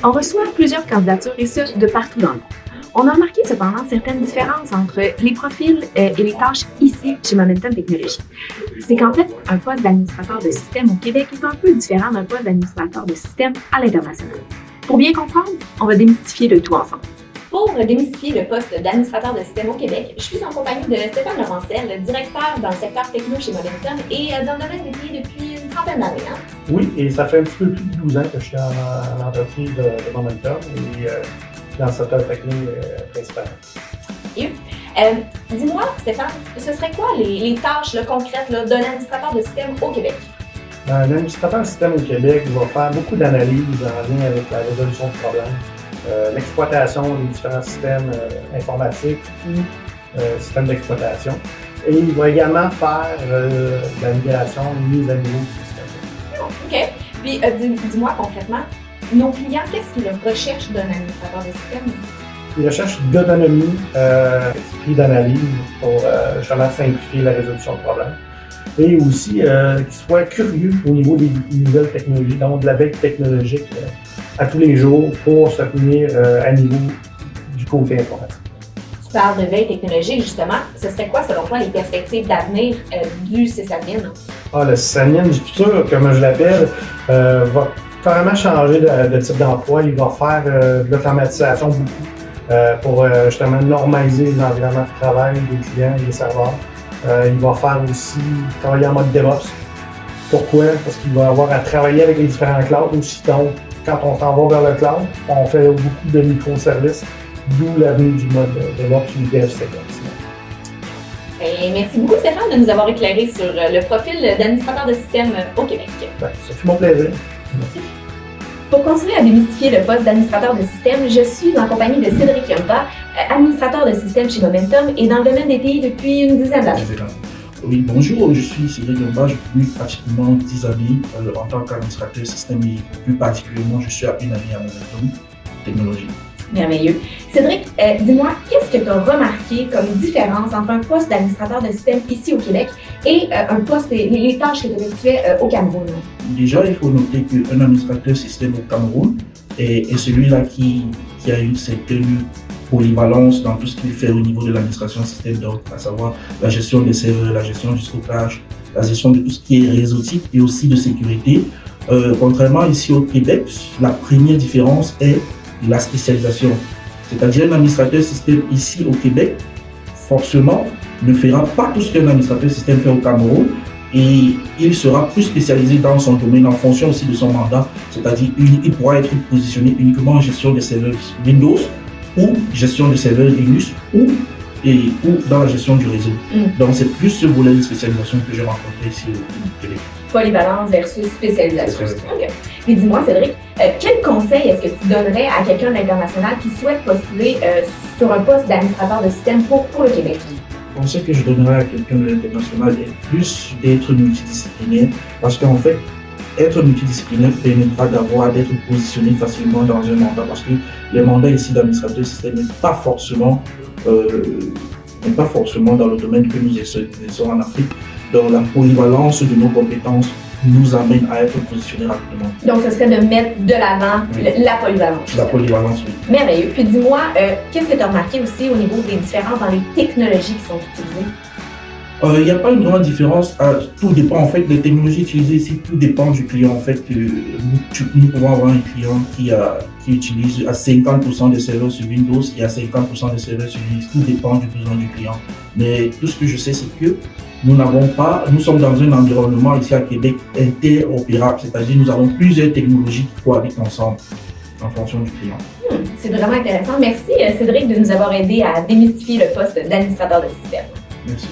On reçoit plusieurs candidatures et ce, de partout dans le monde. On a remarqué cependant certaines différences entre les profils et les tâches ici chez Momentum Technologies. C'est qu'en fait, un poste d'administrateur de système au Québec est un peu différent d'un poste d'administrateur de système à l'international. Pour bien comprendre, on va démystifier le tout ensemble. Pour démystifier le poste d'administrateur de système au Québec, je suis en compagnie de Stéphane Lerancel, directeur dans le secteur techno chez Momentum et dans le domaine des TI depuis une trentaine d'années. Oui, et ça fait un petit peu plus de 12 ans que je suis en entreprise de Momentum et dans le secteur techno principalement. Dis-moi, Stéphane, ce serait quoi les tâches concrètes d'un administrateur de système au Québec? L'administrateur de système au Québec va faire beaucoup d'analyses en lien avec la résolution de problèmes. L'exploitation des différents systèmes informatiques ou systèmes d'exploitation. Et il va également faire la migration, mise à niveau du système. OK. Puis, dis-moi concrètement, nos clients, qu'est-ce qu'ils recherchent d'un administrateur de système? Ils recherchent d'autonomie, esprit d'analyse pour justement simplifier la résolution de problèmes. Et aussi qu'ils soient curieux au niveau des nouvelles technologies, donc de la veille technologique à tous les jours pour se tenir à niveau du côté informatique. Tu parles de veille technologique, justement. Ce serait quoi, selon toi, les perspectives d'avenir du sysadmin? Le sysadmin du futur, comme je l'appelle, va carrément changer de type d'emploi. Il va faire de l'automatisation beaucoup pour justement normaliser les environnements de travail des clients et des serveurs. Il va faire aussi travailler en mode DevOps. Pourquoi? Parce qu'il va avoir à travailler avec les différents clouds aussi. Donc, quand on s'en va vers le cloud, on fait beaucoup de microservices, d'où l'avenue du mode DevOps ou DevSecOps. Merci beaucoup, Stéphane, de nous avoir éclairé sur le profil d'administrateur de système au Québec. Ça fait mon plaisir. Merci. Pour continuer à démystifier le poste d'administrateur de système, je suis en compagnie de Cédric Yomba, administrateur de système chez Momentum et dans le domaine des TI depuis une dizaine d'années. Oui, bonjour, je suis Cédric Yomba, j'ai plus pratiquement 10 années en tant qu'administrateur système et plus particulièrement, je suis à une année à Momentum Technologies. Merveilleux. Cédric, dis-moi, qu'est-ce que tu as remarqué comme différence entre un poste d'administrateur de système ici au Québec et un poste, les tâches que tu effectuais au Cameroun? Déjà, il faut noter qu'un administrateur système au Cameroun est celui-là qui a une certaine polyvalence dans tout ce qu'il fait au niveau de l'administration système, donc à savoir la gestion des serveurs, la gestion du stockage, la gestion de tout ce qui est réseautique et aussi de sécurité. Contrairement ici au Québec, la première différence est la spécialisation. C'est-à-dire un administrateur système ici au Québec, forcément, ne fera pas tout ce qu'un administrateur système fait au Cameroun et il sera plus spécialisé dans son domaine en fonction aussi de son mandat. C'est-à-dire il pourra être positionné uniquement en gestion des serveurs Windows ou gestion de serveurs Linux ou dans la gestion du réseau. Donc c'est plus ce volet de spécialisation que j'ai rencontré ici au Québec. Polyvalence versus spécialisation. Okay. Et dis-moi, Cédric, quel conseil est-ce que tu donnerais à quelqu'un de l'international qui souhaite postuler sur un poste d'administrateur de système pour le Québec? Le conseil que je donnerais à quelqu'un de l'international est plus d'être multidisciplinaire parce qu'en fait, être multidisciplinaire permettra d'être positionné facilement dans un mandat parce que les mandats ici d'administrateur système n'est pas forcément dans le domaine que nous exerçons en Afrique. Donc la polyvalence de nos compétences nous amène à être positionnés rapidement. Donc ce serait de mettre de l'avant la polyvalence. La polyvalence, oui. Merveilleux. Puis dis-moi, qu'est-ce que tu as remarqué aussi au niveau des différences dans les technologies qui sont utilisées? Il n'y a pas une grande différence. Tout dépend en fait des technologies utilisées ici. Tout dépend du client. En fait, nous pouvons avoir un client qui utilise à 50% des serveurs sur Windows et à 50% des serveurs sur Linux. Tout dépend du besoin du client. Mais tout ce que je sais, c'est que nous sommes dans un environnement ici à Québec interopérable, c'est-à-dire nous avons plusieurs technologies qui cohabitent ensemble en fonction du client. C'est vraiment intéressant. Merci Cédric de nous avoir aidé à démystifier le poste d'administrateur de système. Merci.